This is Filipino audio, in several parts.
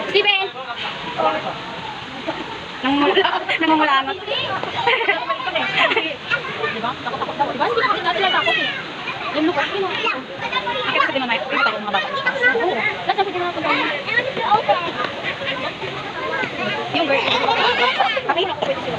Steven! Namumulangot. Diba? Takot-takot daw. Diba? Hindi na sila takot eh. Yung lukot. Nakita sa tinamay. Yung takot mga bata. Oo. Lahat na pwede mga punta niya. Yung bird. Pakita ko pwede sila.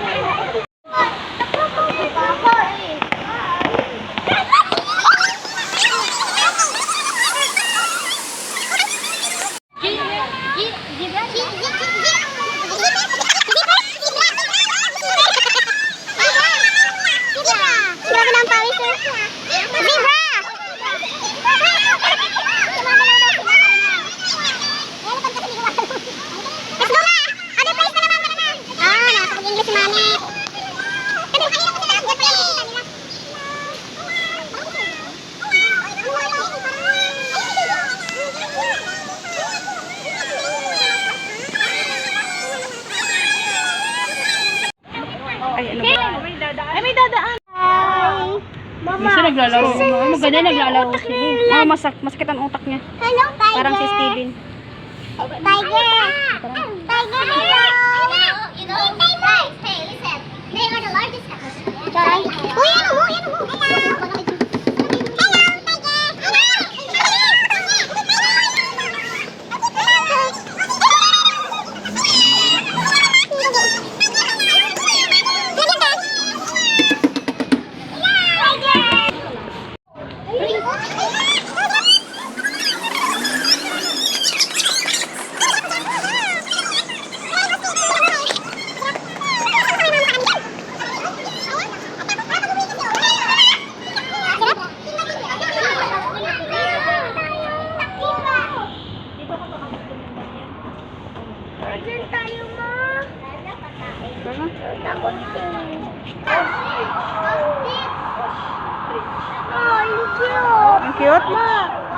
Ay, ano ba? Ay, may dadaan. Mama. Kasi naglalaro. Maganda naglalaro siya. Masakit ang utak niya. Hello, Tiger. Parang si Steven. Tiger. Tiger, hello. You know, guys, hey, listen. They are the largest catfish. Sorry. Uy, ano mo? Hello. Ang cute?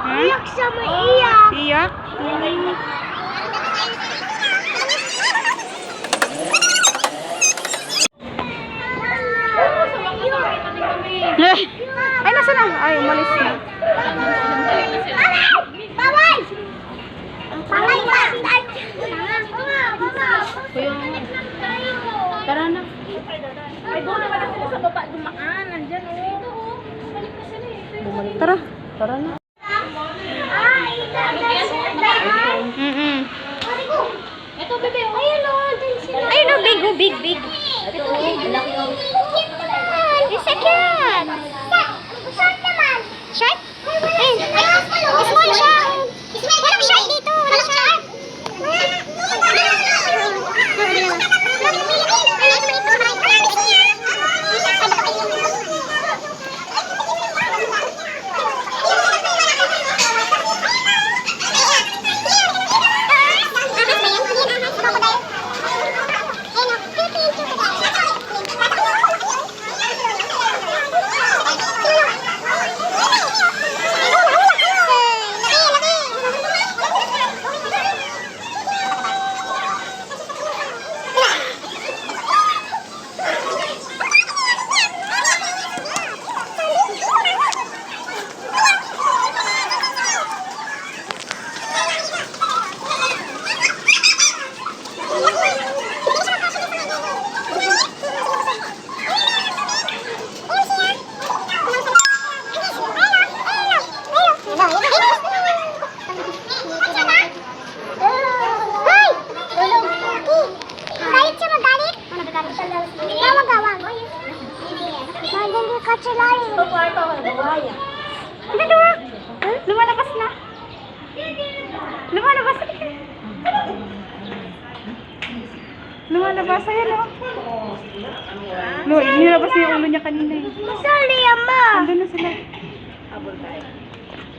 Iyak siya, maiyak. Iyak? Ay, nasa na? Ay, umalis na. Bawal! Bawal ba? Tara na. Ay, doon naman sila sa baba dumaan. Nandyan, oh. Tara. Tara na. Ito, bebe. Ayun o, dun sila. Ayun o, big o, big. Ito, laki o. It's a cat. Short naman. Short? Ayun. Small siya. Walang short dito. Walang short. Lumalabas na. Lumalabas. Lumalabas. Ayan o. Nilabas niya yung ulo niya kanina eh. Sorry, Ama. Nandun na sila.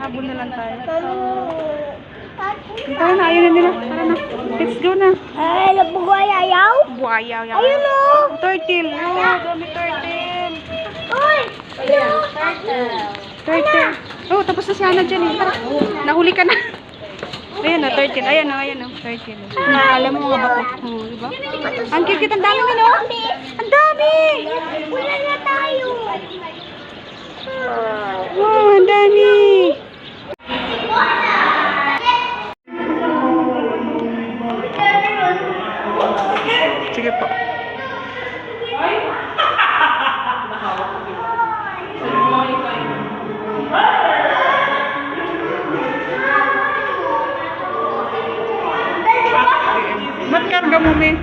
Habol na lang tayo. Tara na, ayun na nila. Tara na. Let's go na. Ay, nagbubuhay ayaw? Buhaya. Ayun o. Turtle. Oh, dami turtle. Uy! Turtle. Oh, tapos na si Hana dyan eh. Tara. Nahuli ka na. Ayan o, turtle. Ayan o, turtle. Alam mo mga bato. Oh, diba? Ang cute, ang dami din o. Ang dami! Wala na tayo. Wow, ang dami! mo, me.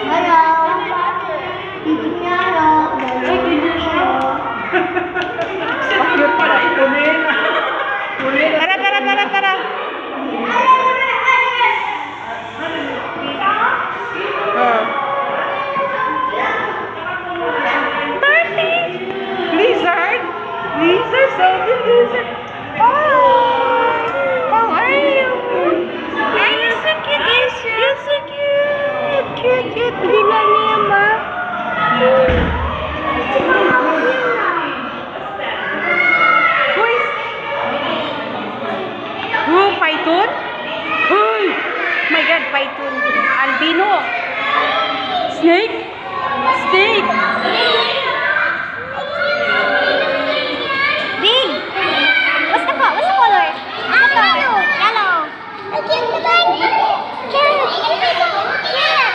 Hello. Hello. Tara. Oh. Party! Blizzard? Blizzard, so good Blizzard. Oh! How are you? You're so cute, Isha. You're so cute. Cute. Bilang niya, ma. Oh, python? Oh my God, python. Albino. Snake? Snake. Big. What's the color? Yellow. Yellow. Ang cute naman. Cute. Yeah.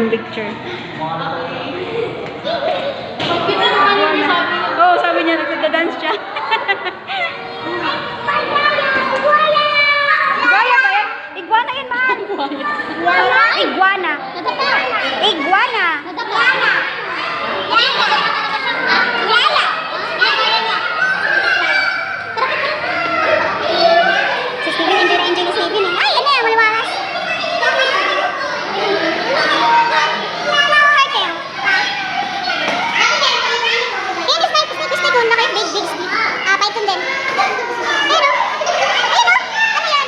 Picture. Oh, sabi niya nagda-dance siya. Iguana ba yan? Iguana yan, man. Iguana. Iguana. Si Steven, enjoy ni Steven eh. Ay, ano yan, maliwanag. Python din. Ayun o. Ayun o. Ano yan?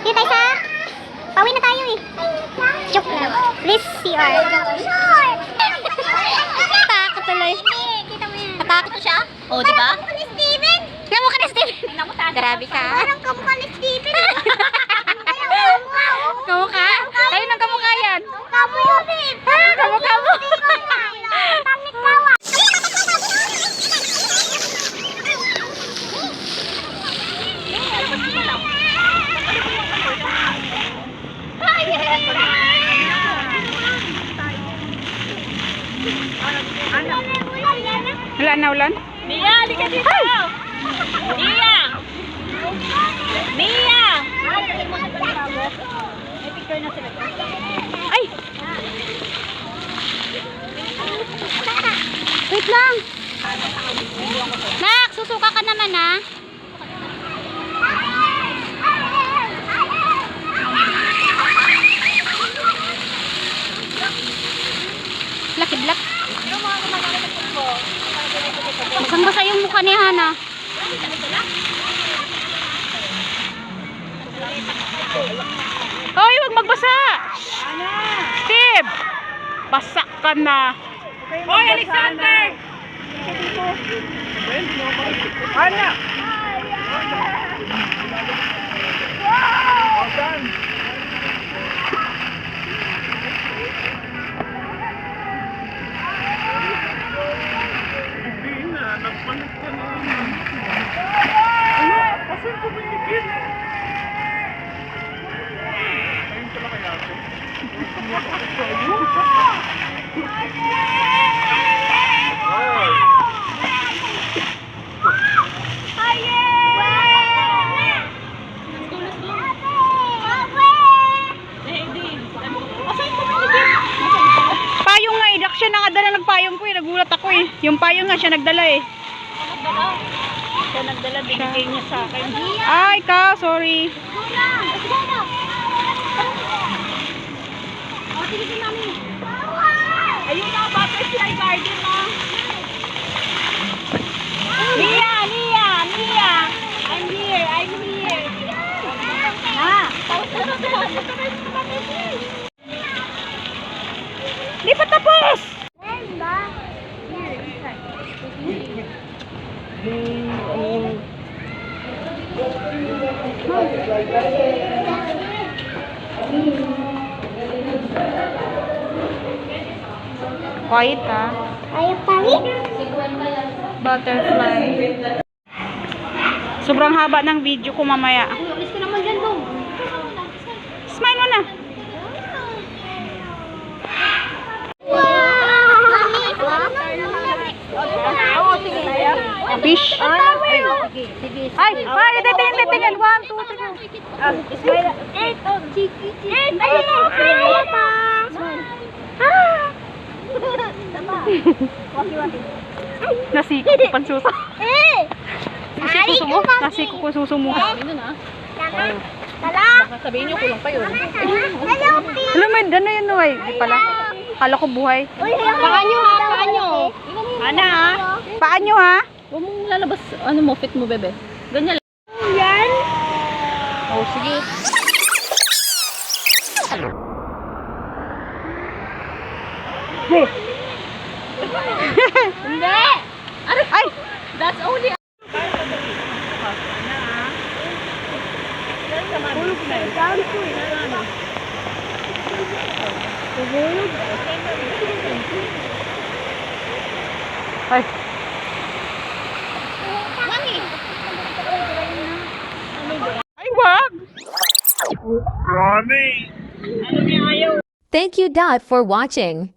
Dito tayo sa... Pauwi na tayo eh. Joke lang. Please, CR. Takot tuloy. Natakot ko siya? Oh, di ba? Parang kamukha ni Steven. Kamukha ni Steven. Grabe ka. Parang kamukha ni Steven. Kamukha? Ayun ang kamukha yan. Kamukha mo, babe. Kamukha mo. Pangit ka, ah. Ay, Wala na ulan? Mia, halika dito! Mia! Mia! May picture na sila. Ay! Wait lang! Nak, susuka ka naman ah. Blak. Basang-basa yung mukha ni Hana. Hoy, huwag magbasa! Steve! Basa ka na. Hoy, Alexander! Ana! Payong nga eh. Dak siya nakadala ng payong ko eh. Nagulat ako eh. Yung payong nga siya nagdala eh. Siya nagdala, binigay niya sa akin. Ay, ka. Sorry. Ayun na, butterfly garden na. Mia! I'm here. Ha? Di pa tapos! Quiet ah. Ayaw pa rin? Butterfly. Sobrang haba ng video ko mamaya. Alis ko naman dyan dong. Smile mo na. Fish. Ay, tingin. 1, 2, 3. Nasiko ko pansusa. Suso mo? Nasiko ko suso mo. Baka sabihin niyo, kulang pa yun. Alam mo, ano yun, Noy? Di pala. Kala ko buhay. Paan nyo. Ana, ha? Paan nyo, ha? Huwag mong lalabas, ano mo, fit mo, bebe. Ganyan lang. Yan. Oh, sige. Hindi! Ay! That's only... Ay! Ay, wag! Ronnie! Thank you, Dot, for watching.